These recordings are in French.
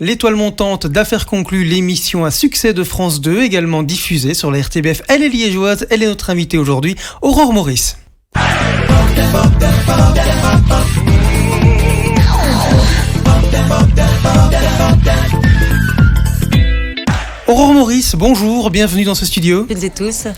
L'étoile montante d'Affaires conclues, l'émission à succès de France 2, également diffusée sur la RTBF. Elle est liégeoise, elle est notre invitée aujourd'hui, Aurore Maurice. Aurore Maurice, bonjour, bienvenue dans ce studio. Toutes et tous.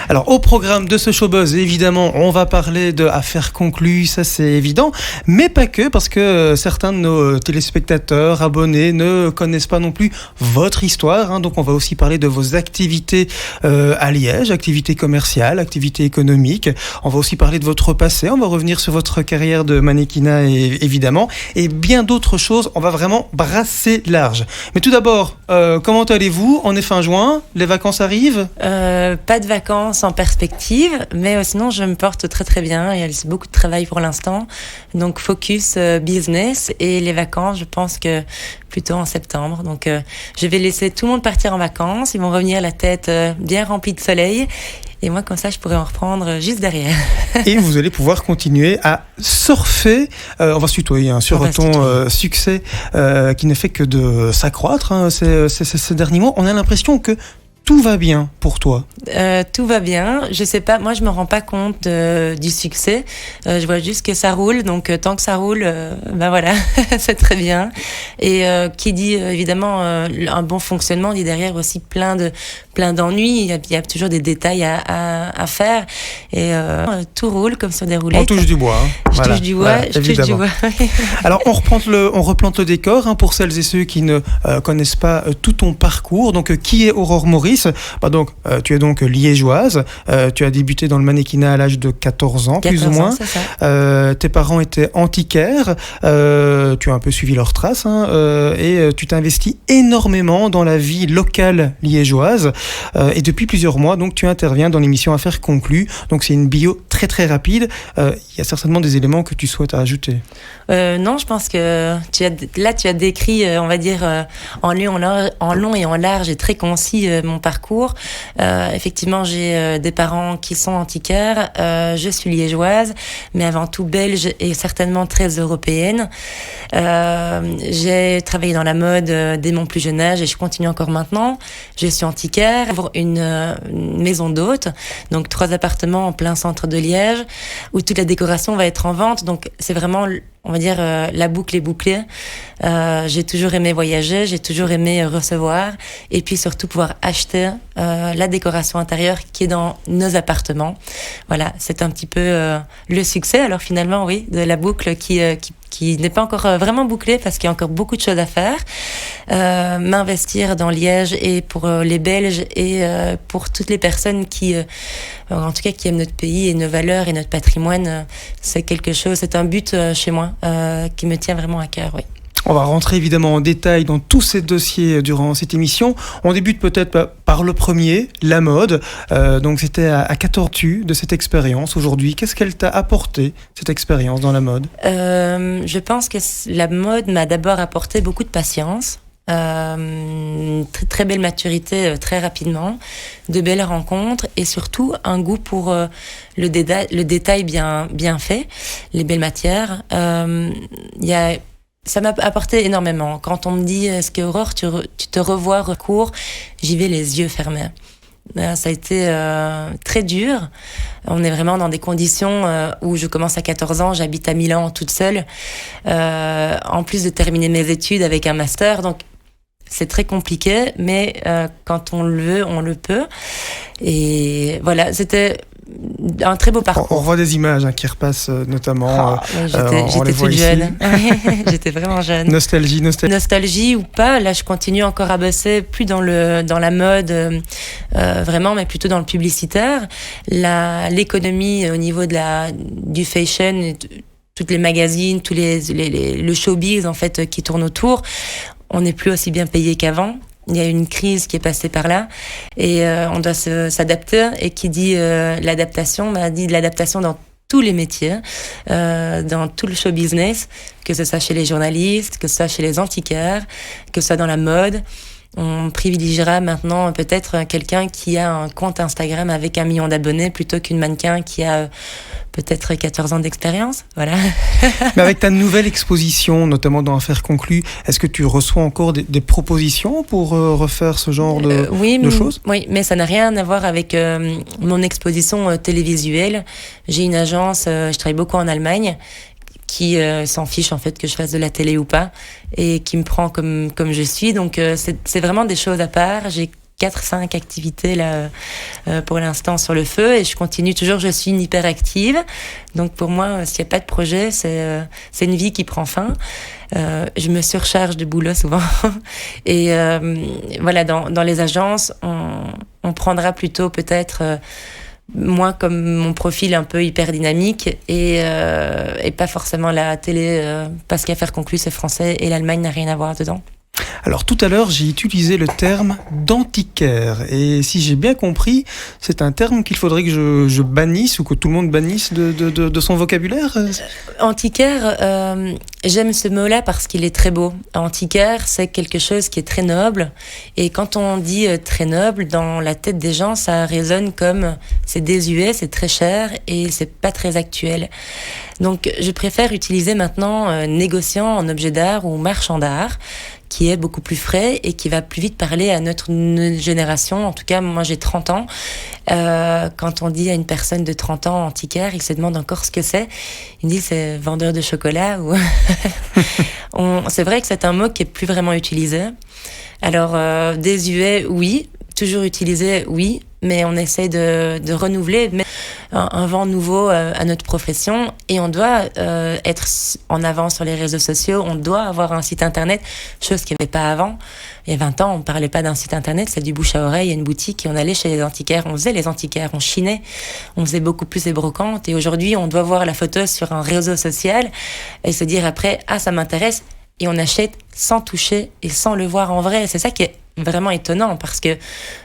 Alors, au programme de ce showbuzz, évidemment, on va parler de Affaires conclues, ça c'est évident, mais pas que, parce que certains de nos téléspectateurs, abonnés, ne connaissent pas non plus votre histoire, donc on va aussi parler de vos activités à Liège, activités commerciales, activités économiques, on va aussi parler de votre passé, on va revenir sur votre carrière de mannequinat, évidemment, et bien d'autres choses, on va vraiment brasser large. Mais tout d'abord, comment allez-vous ? On est fin juin, les vacances arrivent ? Pas de vacances en perspective, mais sinon je me porte très très bien. Il y a beaucoup de travail pour l'instant, donc focus business, et les vacances je pense que plutôt en septembre. Donc je vais laisser tout le monde partir en vacances, ils vont revenir la tête bien remplie de soleil. Et moi, comme ça, je pourrais en reprendre juste derrière. Et vous allez pouvoir continuer à surfer, on va se tutoyer, sur ton succès qui ne fait que de s'accroître ces derniers mois. On a l'impression que tout va bien pour toi. Tout va bien. Je sais pas, moi je me rends pas compte du succès. Je vois juste que ça roule, donc tant que ça roule, voilà, c'est très bien. Et qui dit évidemment un bon fonctionnement dit derrière aussi plein d'ennuis. Il y a toujours des détails à faire. Et tout roule comme sur des roulettes. On touche du bois. Je touche du bois. Alors on replante le décor pour celles et ceux qui ne connaissent pas tout ton parcours. Donc qui est Aurore Maurice ? Tu es donc liégeoise, tu as débuté dans le mannequinat à l'âge de 14 ans, plus ou moins. Tes parents étaient antiquaires, tu as un peu suivi leurs traces, et tu t'es investi énormément dans la vie locale liégeoise. Et depuis plusieurs mois, donc, tu interviens dans l'émission Affaires conclues. Donc c'est une bio très très rapide. Il y a certainement des éléments que tu souhaites ajouter. Non, je pense que tu as décrit, on va dire, en long et en large et très concis mon parcours. Effectivement, j'ai des parents qui sont antiquaires. Je suis liégeoise, mais avant tout belge et certainement très européenne. J'ai travaillé dans la mode dès mon plus jeune âge et je continue encore maintenant. Je suis antiquaire, une maison d'hôtes, donc 3 appartements en plein centre de Liège, où toute la décoration va être en vente. Donc c'est vraiment, on va dire, la boucle est bouclée. J'ai toujours aimé voyager, j'ai toujours aimé recevoir, et puis surtout pouvoir acheter la décoration intérieure qui est dans nos appartements. Voilà, c'est un petit peu le succès. Alors finalement, oui, de la boucle qui n'est pas encore vraiment bouclée parce qu'il y a encore beaucoup de choses à faire. M'investir dans Liège et pour les Belges et pour toutes les personnes qui, en tout cas, qui aiment notre pays et nos valeurs et notre patrimoine, c'est un but chez moi qui me tient vraiment à cœur, oui. On va rentrer évidemment en détail dans tous ces dossiers durant cette émission. On débute peut-être par le premier, la mode. Donc c'était à 14 ans de cette expérience. Aujourd'hui, qu'est-ce qu'elle t'a apporté, cette expérience dans la mode ? Je pense que la mode m'a d'abord apporté beaucoup de patience. Très, très belle maturité très rapidement, de belles rencontres et surtout un goût pour le détail bien fait, les belles matières. Ça m'a apporté énormément. Quand on me dit est-ce que Aurore, tu te revois recours, j'y vais les yeux fermés. Ça a été très dur. On est vraiment dans des conditions où je commence à 14 ans, j'habite à Milan toute seule, en plus de terminer mes études avec un master, donc c'est très compliqué, mais quand on le veut, on le peut. Et voilà, c'était un très beau parcours. On voit des images qui repassent notamment. J'étais toute jeune. J'étais vraiment jeune. Nostalgie ou pas. Là, je continue encore à bosser, plus dans la mode, vraiment, mais plutôt dans le publicitaire. L'économie au niveau du fashion, toutes les magazines, le showbiz en fait qui tourne autour. On n'est plus aussi bien payé qu'avant. Il y a une crise qui est passée par là et on doit s'adapter. Et qui dit l'adaptation, dit de l'adaptation dans tous les métiers, dans tout le show business, que ce soit chez les journalistes, que ce soit chez les antiquaires, que ce soit dans la mode. On privilégiera maintenant peut-être quelqu'un qui a un compte Instagram avec 1 million d'abonnés plutôt qu'une mannequin qui a peut-être 14 ans d'expérience. Voilà. Mais avec ta nouvelle exposition, notamment dans Affaires conclues, est-ce que tu reçois encore des propositions pour refaire ce genre de choses ? Oui, mais ça n'a rien à voir avec mon exposition télévisuelle. J'ai une agence, je travaille beaucoup en Allemagne, qui s'en fiche en fait que je fasse de la télé ou pas et qui me prend comme je suis. Donc c'est vraiment des choses à part. J'ai 4-5 activités là pour l'instant sur le feu et je continue toujours. Je suis une hyperactive. Donc pour moi, s'il n'y a pas de projet, c'est une vie qui prend fin. Je me surcharge de boulot souvent. Et voilà, dans les agences, on prendra plutôt peut-être moi comme mon profil un peu hyper dynamique et pas forcément la télé parce qu'Affaires conclues c'est français et l'Allemagne n'a rien à voir dedans. Alors tout à l'heure, j'ai utilisé le terme d'antiquaire. Et si j'ai bien compris, c'est un terme qu'il faudrait que je bannisse ou que tout le monde bannisse de son vocabulaire. Antiquaire, j'aime ce mot-là parce qu'il est très beau. Antiquaire, c'est quelque chose qui est très noble. Et quand on dit très noble, dans la tête des gens, ça résonne comme c'est désuet, c'est très cher et c'est pas très actuel. Donc je préfère utiliser maintenant négociant en objet d'art ou marchand d'art, qui est beaucoup plus frais et qui va plus vite parler à notre génération. En tout cas, moi, j'ai 30 ans. Quand on dit à une personne de 30 ans antiquaire, il se demande encore ce que c'est. Il me dit c'est vendeur de chocolat. Ou c'est vrai que c'est un mot qui est plus vraiment utilisé. Alors, désuet, oui. Toujours utilisé, oui. Mais on essaie de renouveler, de mettre un vent nouveau à notre profession et on doit être en avant sur les réseaux sociaux, on doit avoir un site internet, chose qu'il n'y avait pas avant. Il y a 20 ans, on ne parlait pas d'un site internet, c'est du bouche à oreille, il y a une boutique et on allait chez les antiquaires, on faisait les antiquaires, on chinait, on faisait beaucoup plus les brocantes et aujourd'hui on doit voir la photo sur un réseau social et se dire après, ah ça m'intéresse et on achète sans toucher et sans le voir en vrai. C'est ça qui est vraiment étonnant parce que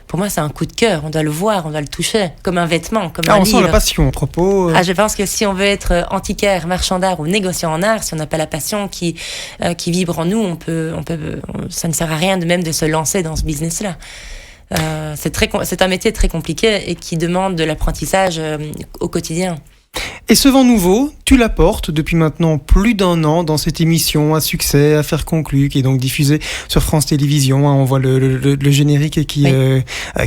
pour moi c'est un coup de cœur, on doit le voir, on doit le toucher comme un vêtement, comme un livre. On sent la passion à propos. Je pense que si on veut être antiquaire, marchand d'art ou négociant en art, si on n'a pas la passion qui vibre en nous, on peut, ça ne sert à rien de même de se lancer dans ce business-là. C'est un métier très compliqué et qui demande de l'apprentissage au quotidien. Et ce vent nouveau, tu l'apportes depuis maintenant plus d'1 an dans cette émission à succès, Affaires conclues, qui est donc diffusée sur France Télévisions. On voit le générique qui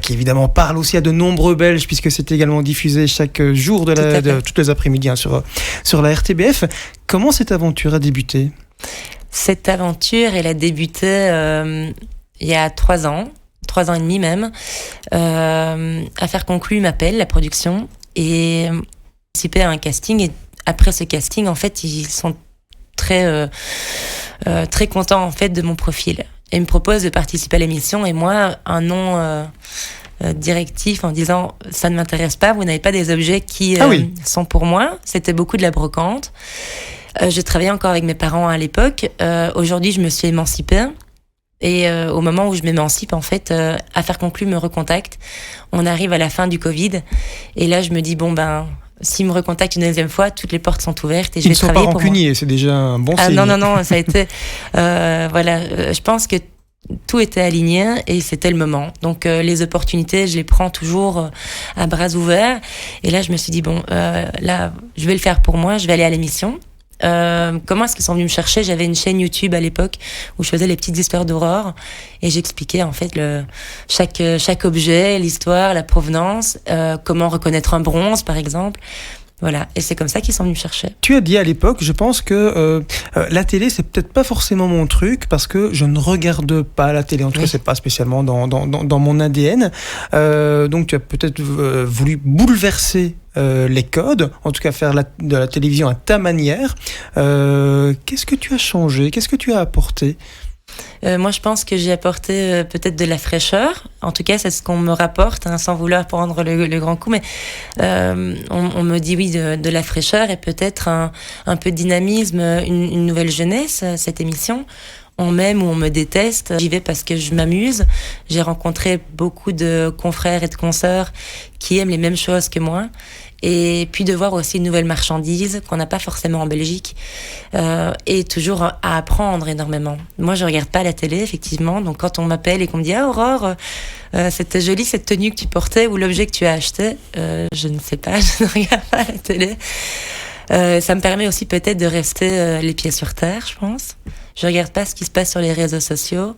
évidemment parle aussi à de nombreux Belges, puisque c'est également diffusé chaque jour toutes les après-midi sur la RTBF. Comment cette aventure a débuté ? Cette aventure, elle a débuté il y a 3 ans. 3 ans et demi même. Affaires conclues m'appelle, la production, et participé à un casting et après ce casting en fait ils sont très contents en fait de mon profil et ils me proposent de participer à l'émission et moi un nom directif en disant ça ne m'intéresse pas, vous n'avez pas des objets qui sont pour moi. C'était beaucoup de la brocante. Je travaillais encore avec mes parents à l'époque. Aujourd'hui je me suis émancipée. Et au moment où je m'émancipe, en fait, Affaires conclues me recontacte. On arrive à la fin du Covid. Et là, je me dis, s'il me recontacte une deuxième fois, toutes les portes sont ouvertes et je vais travailler pour moi. Ils ne sont pas rancuniers, c'est déjà un bon signe. Non, ça a été... je pense que tout était aligné et c'était le moment. Donc les opportunités, je les prends toujours à bras ouverts. Et là, je me suis dit, là, je vais le faire pour moi, je vais aller à l'émission. Comment est-ce qu'ils sont venus me chercher ? J'avais une chaîne YouTube à l'époque où je faisais les petites histoires d'Aurore et j'expliquais en fait chaque objet, l'histoire, la provenance, comment reconnaître un bronze par exemple. Voilà, et c'est comme ça qu'ils sont venus me chercher. Tu as dit à l'époque, je pense que la télé, c'est peut-être pas forcément mon truc parce que je ne regarde pas la télé. En tout cas, c'est pas spécialement dans mon ADN. Donc, tu as peut-être voulu bouleverser les codes, en tout cas faire de la télévision à ta manière. Qu'est-ce que tu as changé ? Qu'est-ce que tu as apporté ? Moi, je pense que j'ai apporté peut-être de la fraîcheur. En tout cas, c'est ce qu'on me rapporte, sans vouloir prendre le grand coup. Mais on me dit oui, de la fraîcheur et peut-être un peu de dynamisme, une nouvelle jeunesse, cette émission. On m'aime ou on me déteste. J'y vais parce que je m'amuse. J'ai rencontré beaucoup de confrères et de consoeurs qui aiment les mêmes choses que moi. et puis de voir aussi de nouvelles marchandises qu'on n'a pas forcément en Belgique, et toujours à apprendre énormément. Moi, je regarde pas la télé, effectivement, donc quand on m'appelle et qu'on me dit « Ah, Aurore, c'était jolie cette tenue que tu portais ou l'objet que tu as acheté », je ne sais pas, je ne regarde pas la télé. Ça me permet aussi peut-être de rester les pieds sur terre, je pense. Je regarde pas ce qui se passe sur les réseaux sociaux,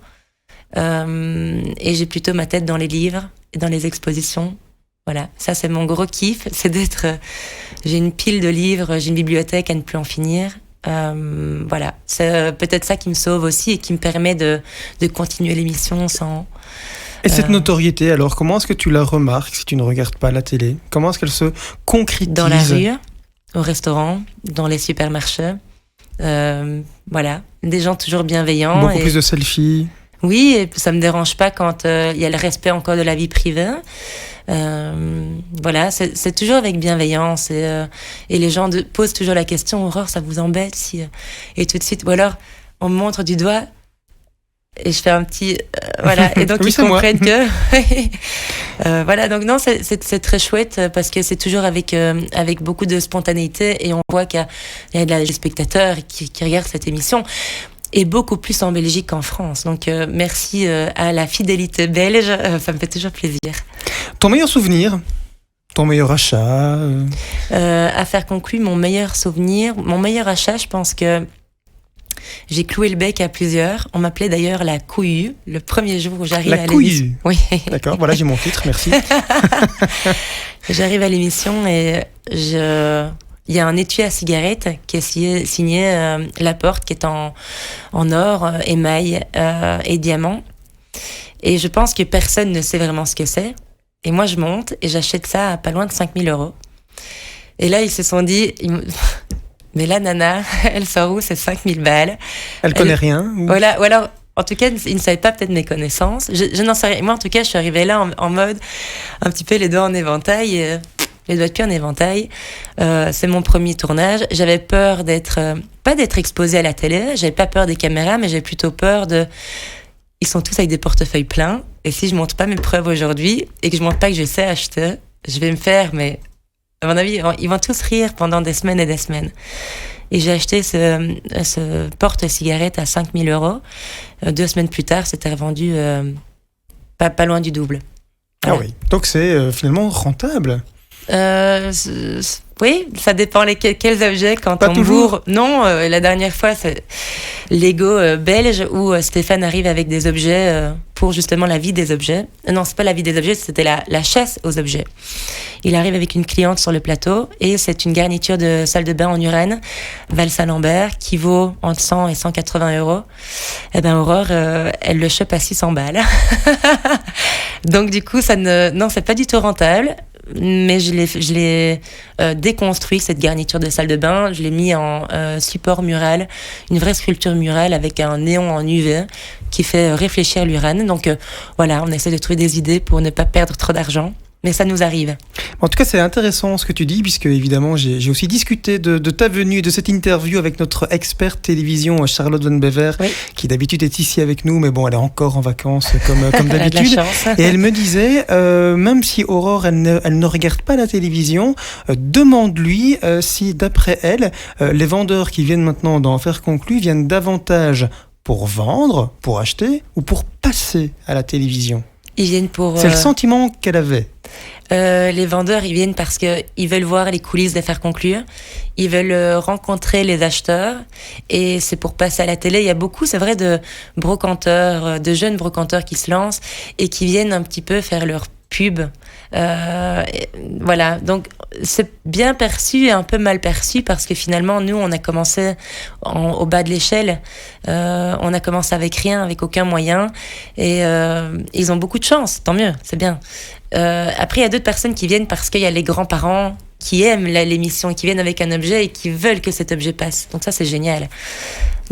et j'ai plutôt ma tête dans les livres et dans les expositions. Voilà, ça c'est mon gros kiff, c'est d'être... j'ai une pile de livres, j'ai une bibliothèque à ne plus en finir. Voilà, c'est peut-être ça qui me sauve aussi et qui me permet de continuer l'émission sans... Et cette notoriété, alors, comment est-ce que tu la remarques si tu ne regardes pas la télé ? Comment est-ce qu'elle se concrétise ? Dans la rue, au restaurant, dans les supermarchés. Voilà, des gens toujours bienveillants. Beaucoup plus de selfies. Oui, et ça me dérange pas quand il y a le respect encore de la vie privée. Voilà, c'est toujours avec bienveillance et les gens posent toujours la question « Aurore, ça vous embête si... » Et tout de suite, ou alors on me montre du doigt et je fais un petit... voilà, et donc oui, ils comprennent que... voilà, donc non, c'est très chouette parce que c'est toujours avec beaucoup de spontanéité et on voit qu'il y a des spectateurs qui regardent cette émission. Et beaucoup plus en Belgique qu'en France. Donc, merci à la fidélité belge, ça me fait toujours plaisir. Ton meilleur souvenir ? Ton meilleur achat ? Affaire conclue, mon meilleur souvenir, mon meilleur achat, je pense que j'ai cloué le bec à plusieurs. On m'appelait d'ailleurs la couillue, le premier jour où j'arrive à l'émission. Oui. D'accord, voilà, j'ai mon titre, merci. J'arrive à l'émission et il y a un étui à cigarette qui est signé Laporte, qui est en or, émail et diamant. Et je pense que personne ne sait vraiment ce que c'est. Et moi, je monte et j'achète ça à pas loin de 5 000 €. Et là, ils se sont dit, mais la nana, elle sort où ces 5 000 balles ? Elle connaît rien ou... Voilà, ou alors, en tout cas, ils ne savaient pas peut-être mes connaissances. Je n'en sais rien. Moi, en tout cas, je suis arrivée là en mode un petit peu les doigts en éventail. Les doigts de pied en éventail. C'est mon premier tournage. J'avais peur pas d'être exposée à la télé. J'avais pas peur des caméras, mais j'avais plutôt peur ils sont tous avec des portefeuilles pleins. Et si je montre pas mes preuves aujourd'hui et que je montre pas que je sais acheter, je vais me faire, mais à mon avis, ils vont tous rire pendant des semaines et des semaines. Et j'ai acheté ce porte-cigarette à 5 000 €. 2 semaines plus tard, c'était revendu pas loin du double. Voilà. Ah oui, donc c'est finalement rentable. Oui, ça dépend quels objets quand pas on toujours. bourre. Non, la dernière fois, c'est Lego belge où Stéphane arrive avec des objets pour justement la vie des objets. Non, c'est pas la vie des objets, c'était la chasse aux objets. Il arrive avec une cliente sur le plateau et c'est une garniture de salle de bain en urène, Valsa-Lambert, qui vaut entre 100 et 180 €. Eh ben Aurore, elle le chope à 600 balles. Donc du coup, non, c'est pas du tout rentable. Mais je l'ai déconstruit, cette garniture de salle de bain. Je l'ai mis en support mural, une vraie sculpture murale avec un néon en UV qui fait réfléchir l'urène. Donc voilà, on essaie de trouver des idées pour ne pas perdre trop d'argent. Mais ça nous arrive. En tout cas, c'est intéressant ce que tu dis, puisque évidemment, j'ai aussi discuté de ta venue, de cette interview avec notre experte télévision, Charlotte Van Bever, oui. qui d'habitude est ici avec nous, mais bon, elle est encore en vacances comme Elle a de d'habitude. la chance. Et elle me disait, même si Aurore, elle ne regarde pas la télévision, demande-lui si, d'après elle, les vendeurs qui viennent maintenant d'en faire conclu viennent davantage pour vendre, pour acheter, ou pour passer à la télévision. Ils viennent pour... C'est le sentiment qu'elle avait. Les vendeurs, ils viennent parce qu'ils veulent voir les coulisses d'affaires conclues. Ils veulent rencontrer les acheteurs. Et c'est pour passer à la télé. Il y a beaucoup, c'est vrai, de brocanteurs, de jeunes brocanteurs qui se lancent et qui viennent un petit peu faire leur pub. Voilà, donc c'est bien perçu et un peu mal perçu parce que finalement nous on a commencé au bas de l'échelle, on a commencé avec rien, avec aucun moyen et ils ont beaucoup de chance, tant mieux, c'est bien. Après il y a d'autres personnes qui viennent parce qu'il y a les grands-parents qui aiment l'émission, qui viennent avec un objet et qui veulent que cet objet passe, donc ça c'est génial.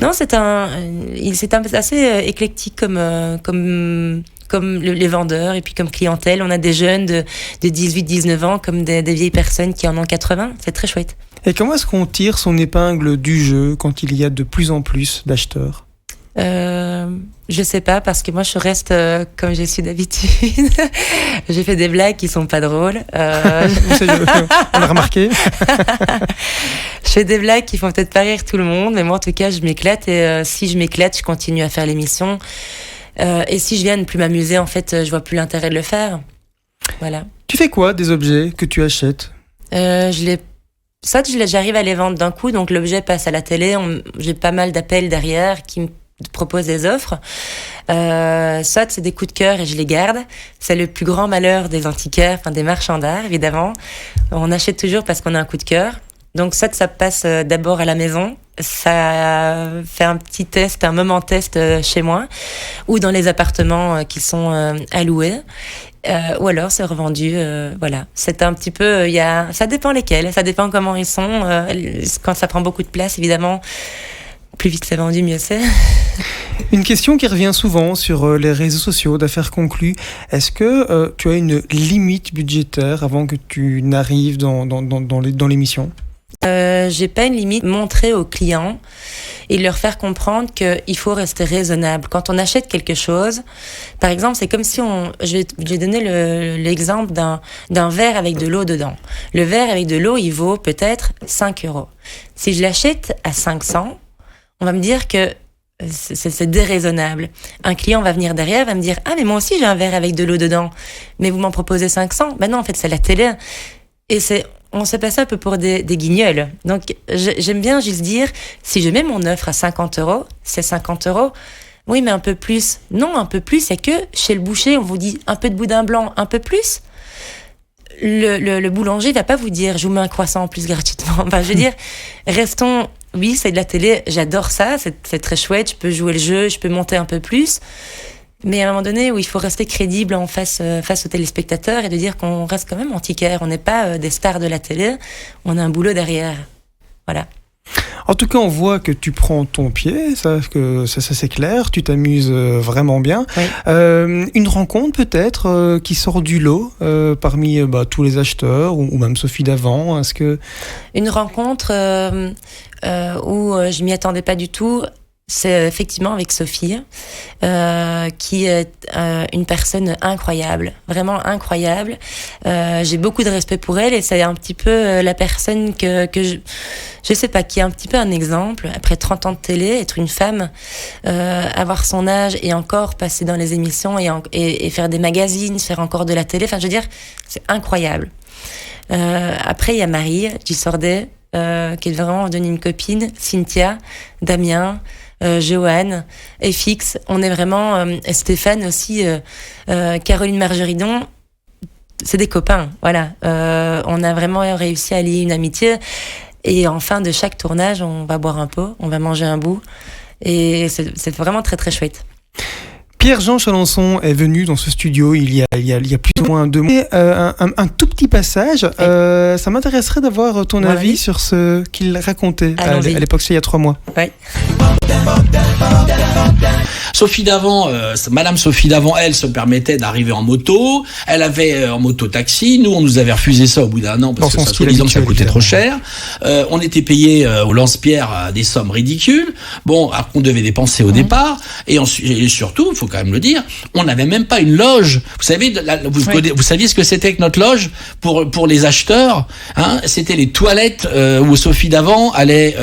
Non, c'est assez éclectique comme les vendeurs et puis comme clientèle. On a des jeunes de 18-19 ans comme des vieilles personnes qui en ont 80. C'est très chouette. Et comment est-ce qu'on tire son épingle du jeu quand il y a de plus en plus d'acheteurs ? Je sais pas, parce que moi je reste comme je suis d'habitude. J'ai fait des blagues qui sont pas drôles. On l'a remarqué. Je fais des blagues qui font peut-être pas rire tout le monde, mais moi en tout cas je m'éclate, et si je m'éclate, je continue à faire l'émission. Et si je viens ne plus m'amuser, en fait, je vois plus l'intérêt de le faire. Voilà. Tu fais quoi des objets que tu achètes? J'arrive à les vendre d'un coup, donc l'objet passe à la télé. J'ai pas mal d'appels derrière qui me proposent des offres. Soit c'est des coups de cœur et je les garde. C'est le plus grand malheur des antiquaires, des marchands d'art, évidemment. On achète toujours parce qu'on a un coup de cœur. Donc ça passe d'abord à la maison. Ça fait un petit test, un moment test chez moi, ou dans les appartements qui sont à louer. Ou alors c'est revendu, voilà. C'est un petit peu, ça dépend lesquels, ça dépend comment ils sont. Quand ça prend beaucoup de place, évidemment, plus vite c'est vendu, mieux c'est. Une question qui revient souvent sur les réseaux sociaux d'Affaires conclues. Est-ce que tu as une limite budgétaire avant que tu n'arrives dans l'émission? J'ai pas une limite. Montrer aux clients et leur faire comprendre qu'il faut rester raisonnable. Quand on achète quelque chose, par exemple, c'est comme si je vais donner l'exemple d'un verre avec de l'eau dedans. Le verre avec de l'eau, il vaut peut-être 5 €. Si je l'achète à 500, on va me dire que c'est déraisonnable. Un client va venir derrière, va me dire « Ah, mais moi aussi j'ai un verre avec de l'eau dedans. Mais vous m'en proposez 500 ?» Ben non, en fait, c'est la télé. Et on se passe un peu pour des guignols. Donc, j'aime bien juste dire, si je mets mon offre à 50 €, c'est 50 €. Oui, mais un peu plus. Non, un peu plus, c'est que chez le boucher, on vous dit un peu de boudin blanc, un peu plus. Le boulanger va pas vous dire, je vous mets un croissant en plus gratuitement. Enfin, je veux dire, restons, oui, c'est de la télé, j'adore ça, c'est très chouette, je peux jouer le jeu, je peux monter un peu plus. Mais à un moment donné où il faut rester crédible face aux téléspectateurs et de dire qu'on reste quand même antiquaire, on n'est pas des stars de la télé, on a un boulot derrière. Voilà. En tout cas, on voit que tu prends ton pied, ça c'est clair, tu t'amuses vraiment bien. Oui. Une rencontre peut-être qui sort du lot parmi tous les acheteurs ou même Sophie Davant, est-ce que... Une rencontre où je m'y attendais pas du tout. C'est effectivement avec Sophie, qui est une personne incroyable, vraiment incroyable. J'ai beaucoup de respect pour elle et c'est un petit peu la personne que je sais pas, qui est un petit peu un exemple. Après 30 ans de télé, être une femme, avoir son âge et encore passer dans les émissions et faire des magazines, faire encore de la télé. Enfin, je veux dire, c'est incroyable. Après, il y a Marie Gissordet, qui est vraiment devenue une copine, Cynthia, Damien, Joanne, FX, on est vraiment Stéphane aussi, Caroline Margeridon, c'est des copains, voilà. On a vraiment réussi à lier une amitié et en fin de chaque tournage, on va boire un pot, on va manger un bout et c'est vraiment très très chouette. Pierre-Jean Chalençon est venu dans ce studio il y a plus ou moins 2 mois. Un tout petit passage. Oui. Ça m'intéresserait d'avoir ton avis sur ce qu'il racontait à l'époque, c'est il y a 3 mois. Oui. Sophie Davant, Madame Sophie Davant, elle se permettait d'arriver en moto. Elle avait en moto-taxi. Nous, on nous avait refusé ça au bout d'un an parce que ça, soi-disant, ça coûtait trop cher. On était payé au lance-pierre des sommes ridicules. Bon, alors qu'on devait dépenser au départ. Et surtout, il faut quand même le dire, on n'avait même pas une loge. Vous savez, vous saviez ce que c'était que notre loge pour les acheteurs, hein? C'était les toilettes où Sophie Davant allait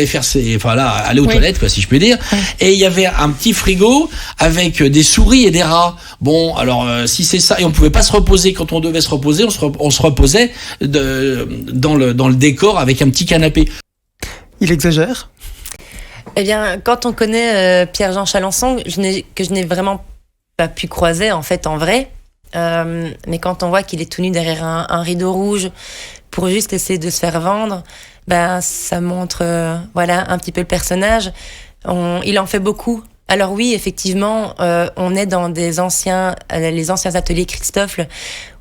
faire aller aux toilettes, quoi, si je peux dire. Oui. Et il y avait un petit frigo avec des souris et des rats. Bon, alors si c'est ça, et on pouvait pas se reposer quand on devait se reposer, on se reposait dans le décor avec un petit canapé. Il exagère? Eh bien, quand on connaît Pierre-Jean Chalençon, que je n'ai vraiment pas pu croiser en fait en vrai, mais quand on voit qu'il est tout nu derrière un rideau rouge pour juste essayer de se faire vendre, ben ça montre un petit peu le personnage. Il en fait beaucoup. Alors oui, effectivement, on est dans les anciens ateliers Christophe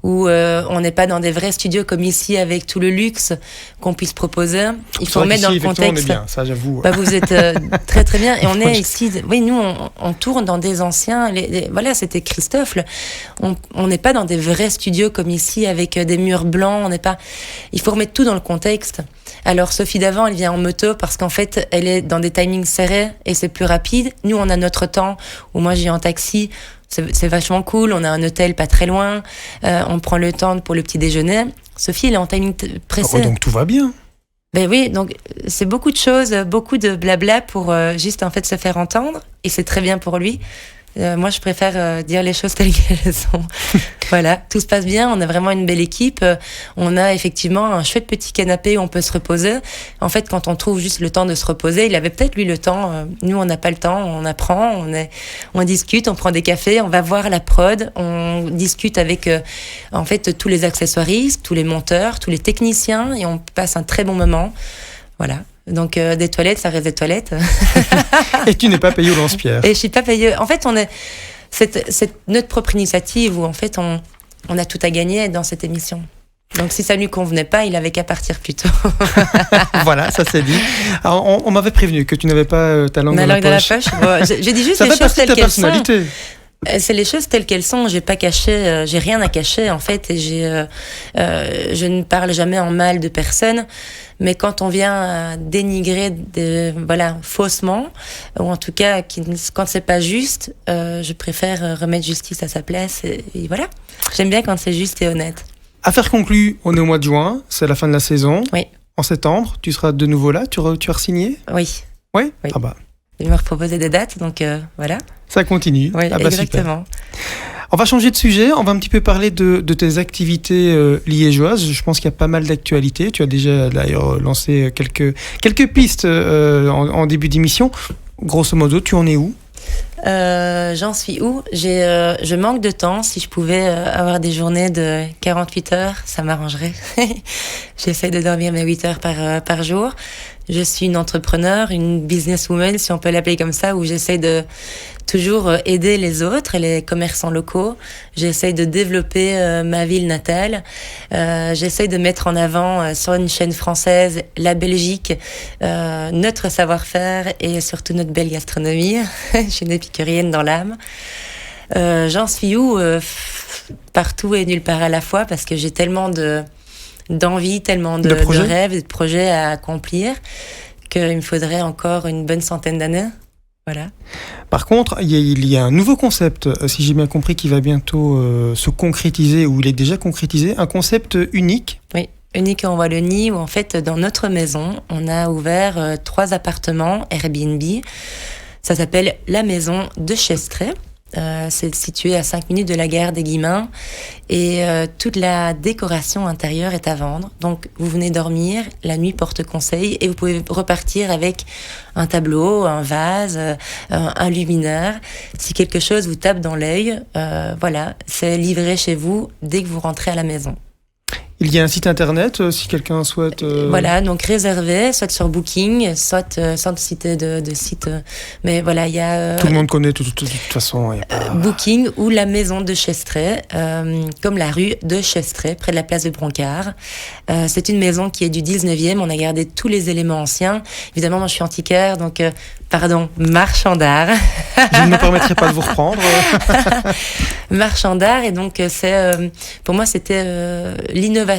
où on n'est pas dans des vrais studios comme ici avec tout le luxe qu'on puisse proposer. Il faut remettre dans le contexte. On est bien, ça j'avoue. Vous êtes très très bien et on est ici. Oui, nous on tourne dans des anciens. Voilà, c'était Christophe. On n'est pas dans des vrais studios comme ici avec des murs blancs. On n'est pas. Il faut remettre tout dans le contexte. Alors Sophie Davant, elle vient en moto parce qu'en fait, elle est dans des timings serrés et c'est plus rapide. Nous, on a notre temps où moi j'ai en taxi. C'est vachement cool. On a un hôtel pas très loin. On prend le temps pour le petit déjeuner. Sophie, elle est en timing pressé. Oh, donc tout va bien. Ben oui, donc c'est beaucoup de choses, beaucoup de blabla pour juste en fait se faire entendre et c'est très bien pour lui. Moi, je préfère dire les choses telles qu'elles sont. Voilà, tout se passe bien. On a vraiment une belle équipe. On a effectivement un chouette petit canapé où on peut se reposer. En fait, quand on trouve juste le temps de se reposer, il avait peut-être lui le temps. Nous, on n'a pas le temps. On apprend, on discute, on prend des cafés, on va voir la prod, on discute avec en fait tous les accessoiristes, tous les monteurs, tous les techniciens et on passe un très bon moment. Voilà. Donc des toilettes, ça reste des toilettes. Et tu n'es pas payé au lance-pierre. Et je suis pas payée. En fait, c'est notre propre initiative où en fait on a tout à gagner dans cette émission. Donc si ça lui convenait pas, il avait qu'à partir plus tôt. Voilà, ça c'est dit. Alors, on m'avait prévenu que tu n'avais pas ta langue dans la poche. Bon, j'ai dit juste ça les choses telles qu'elles sont. C'est les choses telles qu'elles sont. J'ai pas caché, j'ai rien à cacher en fait, et je ne parle jamais en mal de personne. Mais quand on vient dénigrer, faussement, ou en tout cas quand c'est pas juste, je préfère remettre justice à sa place. Et voilà. J'aime bien quand c'est juste et honnête. Affaire conclue, on est au mois de juin, c'est la fin de la saison. Oui. En septembre, tu seras de nouveau là. Tu as re-signé ? Oui. Oui. Oui. Ah bah. Il m'a proposé des dates, donc voilà. Ça continue. Oui, ah bah exactement. Super. On va changer de sujet, on va un petit peu parler de tes activités liégeoises. Je pense qu'il y a pas mal d'actualités. Tu as déjà d'ailleurs lancé quelques pistes en début d'émission. Grosso modo, tu en es où ? J'en suis où ? Je manque de temps. Si je pouvais avoir des journées de 48 heures, ça m'arrangerait. J'essaie de dormir mes 8 heures par jour. Je suis une entrepreneur, une businesswoman, si on peut l'appeler comme ça, où j'essaie de toujours aider les autres et les commerçants locaux. J'essaie de développer ma ville natale. J'essaie de mettre en avant sur une chaîne française la Belgique, notre savoir-faire et surtout notre belle gastronomie. Je suis une épicurienne dans l'âme. J'en suis où ? Partout et nulle part à la fois, parce que j'ai tellement d'envie, tellement de rêves et de projets à accomplir qu'il me faudrait encore une bonne centaine d'années. Voilà. Par contre, il y a un nouveau concept, si j'ai bien compris, qui va bientôt se concrétiser, ou il est déjà concrétisé, un concept unique. Oui, unique en Wallonie, où en fait, dans notre maison, on a ouvert 3 appartements Airbnb. Ça s'appelle la maison de Chestré. C'est situé à 5 minutes de la gare des Guillemins et toute la décoration intérieure est à vendre. Donc vous venez dormir, la nuit porte conseil et vous pouvez repartir avec un tableau, un vase, un luminaire. Si quelque chose vous tape dans l'œil, voilà, c'est livré chez vous dès que vous rentrez à la maison. Il y a un site internet si quelqu'un souhaite... Voilà, donc réservé, soit sur Booking, soit sans citer de site. Mais voilà, il y a... tout le monde connaît de toute façon. Y a pas... Booking ou la maison de Chestré, comme la rue de Chestré, près de la place de Broncard. C'est une maison qui est du 19e, on a gardé tous les éléments anciens. Évidemment, moi je suis antiquaire, donc... marchand d'art. Je ne me permettrai pas de vous reprendre. Marchand d'art, et donc pour moi c'était l'innovation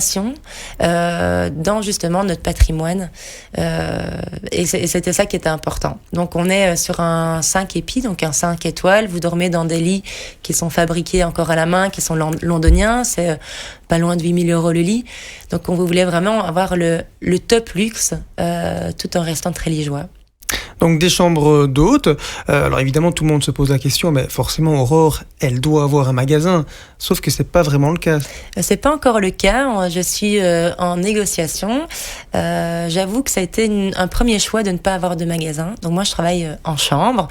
dans justement notre patrimoine, et c'était ça qui était important. Donc on est sur un 5 épis, donc un 5 étoiles. Vous dormez dans des lits qui sont fabriqués encore à la main, qui sont londoniens. C'est pas loin de 8 000 € le lit. Donc on voulait vraiment avoir le top luxe tout en restant très liégeois. Donc des chambres d'hôtes. Alors évidemment, tout le monde se pose la question, mais forcément, Aurore, elle doit avoir un magasin. Sauf que c'est pas vraiment le cas. C'est pas encore le cas. Je suis en négociation. J'avoue que ça a été un premier choix de ne pas avoir de magasin. Donc moi, je travaille en chambre.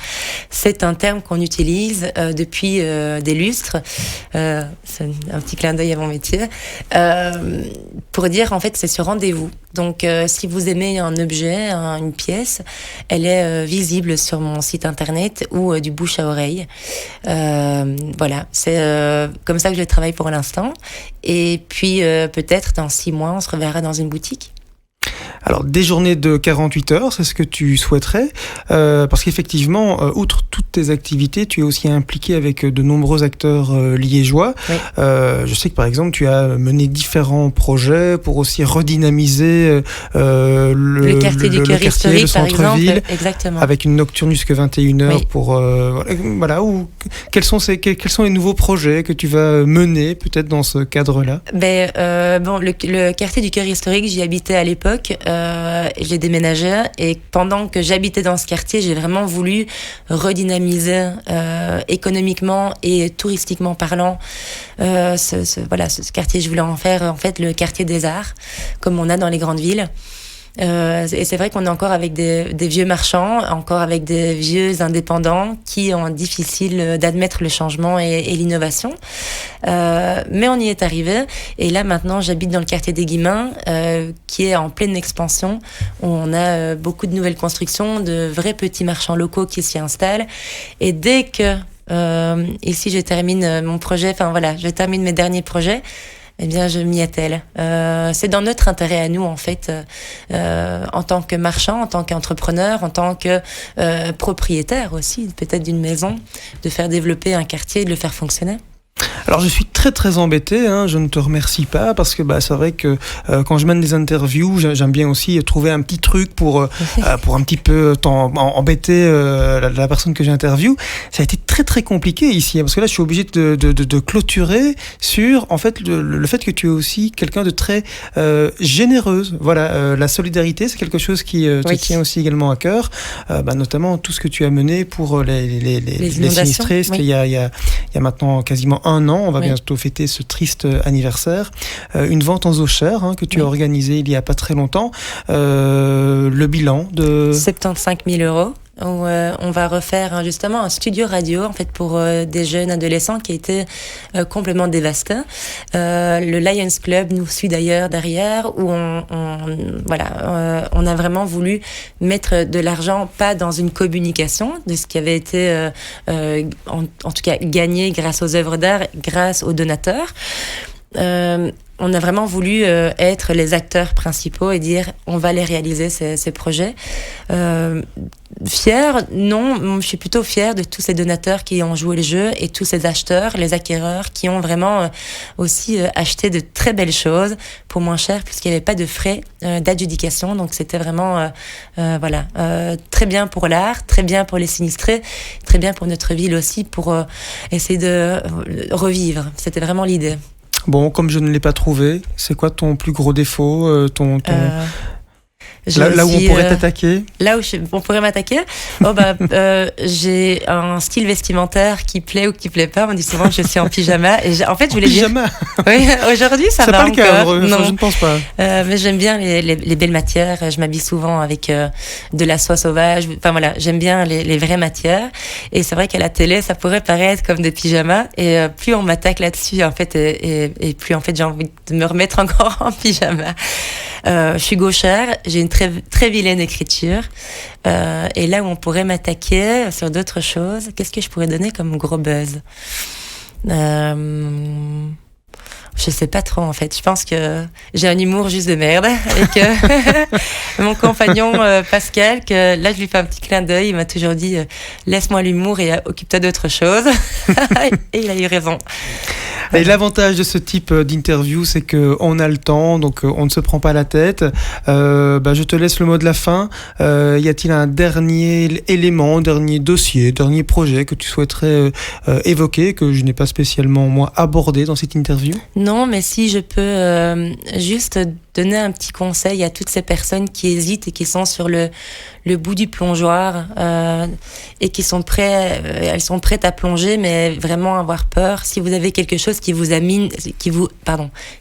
C'est un terme qu'on utilise depuis des lustres. C'est un petit clin d'œil à mon métier. Pour dire, en fait, c'est sur rendez-vous. Donc, si vous aimez un objet, une pièce, elle est visible sur mon site internet ou du bouche à oreille. Voilà, c'est comme ça que je travaille pour l'instant. Et puis peut-être dans 6 mois, on se reverra dans une boutique. Alors, des journées de 48 heures, c'est ce que tu souhaiterais, parce qu'effectivement, outre toutes tes activités, tu es aussi impliqué avec de nombreux acteurs liégeois. Oui. Je sais que par exemple, tu as mené différents projets pour aussi redynamiser le quartier du cœur historique, le centre-ville, exactement. avec une nocturne jusqu'à 21h Oui. pour voilà. Quels sont les nouveaux projets que tu vas mener peut-être dans ce cadre-là? Le quartier du cœur historique, j'y habitais à l'époque. J'ai déménagé et pendant que j'habitais dans ce quartier, j'ai vraiment voulu redynamiser économiquement et touristiquement parlant ce quartier. Je voulais en faire en fait le quartier des arts, comme on a dans les grandes villes. Et c'est vrai qu'on est encore avec des vieux marchands, encore avec des vieux indépendants qui ont difficile d'admettre le changement et l'innovation. Mais on y est arrivé. Et là, maintenant, j'habite dans le quartier des Guillemins, qui est en pleine expansion, où on a beaucoup de nouvelles constructions, de vrais petits marchands locaux qui s'y installent. Et dès que ici, je termine mon projet, je termine mes derniers projets, eh bien, je m'y attelle. C'est dans notre intérêt à nous, en fait, en tant que marchand, en tant qu'entrepreneur, en tant que propriétaire aussi, peut-être d'une maison, de faire développer un quartier et de le faire fonctionner. Alors je suis très embêté, je ne te remercie pas parce que c'est vrai que quand je mène des interviews, j'aime bien aussi trouver un petit truc pour un petit peu embêter la personne que j'interviewe. Ça a été très compliqué ici parce que là je suis obligé de clôturer sur en fait le fait que tu es aussi quelqu'un de très généreuse. Voilà, la solidarité c'est quelque chose qui te tient aussi également à cœur, notamment tout ce que tu as mené pour les sinistrés. C'était il y a maintenant quasiment un an. On va bientôt fêter ce triste anniversaire. Une vente aux enchères que tu as organisée il y a pas très longtemps. Le bilan de 75 000 €. Où on va refaire justement un studio radio en fait pour des jeunes adolescents qui a été complètement dévasté. Le Lions Club nous suit d'ailleurs derrière où on a vraiment voulu mettre de l'argent pas dans une communication de ce qui avait été en tout cas gagné grâce aux œuvres d'art, grâce aux donateurs. On a vraiment voulu être les acteurs principaux et dire on va les réaliser ces projets. Fière, non, je suis plutôt fière de tous ces donateurs qui ont joué le jeu et tous ces acheteurs, les acquéreurs qui ont vraiment aussi acheté de très belles choses pour moins cher puisqu'il n'y avait pas de frais d'adjudication. Donc c'était vraiment très bien pour l'art, très bien pour les sinistrés, très bien pour notre ville aussi pour essayer de revivre. C'était vraiment l'idée. Bon, comme je ne l'ai pas trouvé, c'est quoi ton plus gros défaut, là où on pourrait t'attaquer? Là où on pourrait m'attaquer, j'ai un style vestimentaire qui plaît ou qui plaît pas. On dit souvent que je suis en pyjama. Et en fait, je voulais dire. Oui, aujourd'hui, ça va encore. C'est pas le cas, je ne pense pas. Mais j'aime bien les belles matières. Je m'habille souvent avec de la soie sauvage. Enfin voilà, j'aime bien les vraies matières. Et c'est vrai qu'à la télé, ça pourrait paraître comme des pyjamas. Et plus on m'attaque là-dessus, en fait, et plus en fait, j'ai envie de me remettre encore en pyjama. Je suis gauchère, j'ai une très vilaine écriture. Et là où on pourrait m'attaquer sur d'autres choses, qu'est-ce que je pourrais donner comme gros buzz? Je sais pas trop en fait. Je pense que j'ai un humour juste de merde et que mon compagnon Pascal, que là je lui fais un petit clin d'œil, il m'a toujours dit laisse-moi l'humour et occupe-toi d'autre chose. Et il a eu raison. Et l'avantage de ce type d'interview, c'est qu'on a le temps, donc on ne se prend pas la tête. Je te laisse le mot de la fin. Y a-t-il un dernier élément, dernier dossier, dernier projet que tu souhaiterais évoquer, que je n'ai pas spécialement moi abordé dans cette interview? Non, mais si je peux juste donner un petit conseil à toutes ces personnes qui hésitent et qui sont sur le bout du plongeoir et qui sont elles sont prêtes à plonger, mais vraiment avoir peur. Si vous avez quelque chose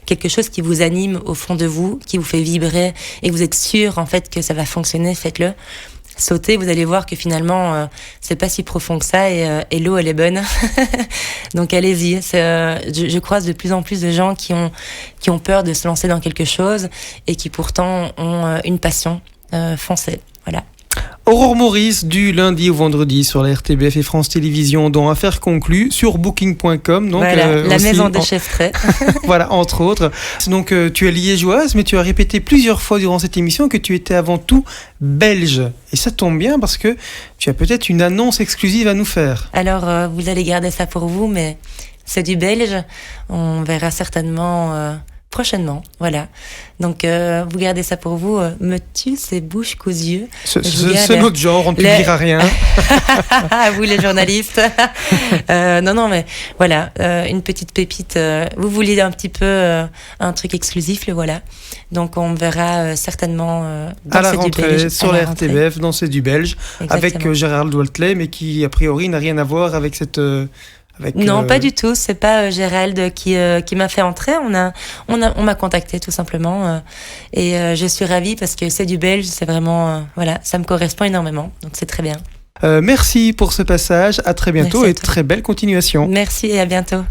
quelque chose qui vous anime au fond de vous, qui vous fait vibrer et que vous êtes sûr en fait que ça va fonctionner, faites-le. Sautez, vous allez voir que finalement c'est pas si profond que ça et l'eau elle est bonne. Donc allez-y. Je croise de plus en plus de gens qui ont peur de se lancer dans quelque chose et qui pourtant ont une passion. Foncez, voilà. Aurore Maurice, du lundi au vendredi sur la RTBF et France Télévisions, dont Affaires conclues sur booking.com. Donc, voilà, la maison de Chevrets. Voilà, entre autres. Donc, tu es liégeoise, mais tu as répété plusieurs fois durant cette émission que tu étais avant tout belge. Et ça tombe bien parce que tu as peut-être une annonce exclusive à nous faire. Alors, vous allez garder ça pour vous, mais c'est du belge. On verra certainement... prochainement, voilà. Donc, vous gardez ça pour vous. Me tue, c'est bouche cousu yeux. C'est notre genre, on ne publiera rien. Vous, les journalistes. Non, mais voilà, une petite pépite. Vous voulez un petit peu un truc exclusif, le voilà. Donc, on verra certainement dans C'est du belge. Sur la RTBF, dans C'est du belge, avec Gérald Waltley, mais qui, a priori, n'a rien à voir avec cette... Non, pas du tout. C'est pas Gérald qui m'a fait entrer. On m'a contacté tout simplement et je suis ravie parce que c'est du belge. C'est vraiment voilà, ça me correspond énormément. Donc c'est très bien. Merci pour ce passage. À très bientôt et très belle continuation. Merci et à bientôt.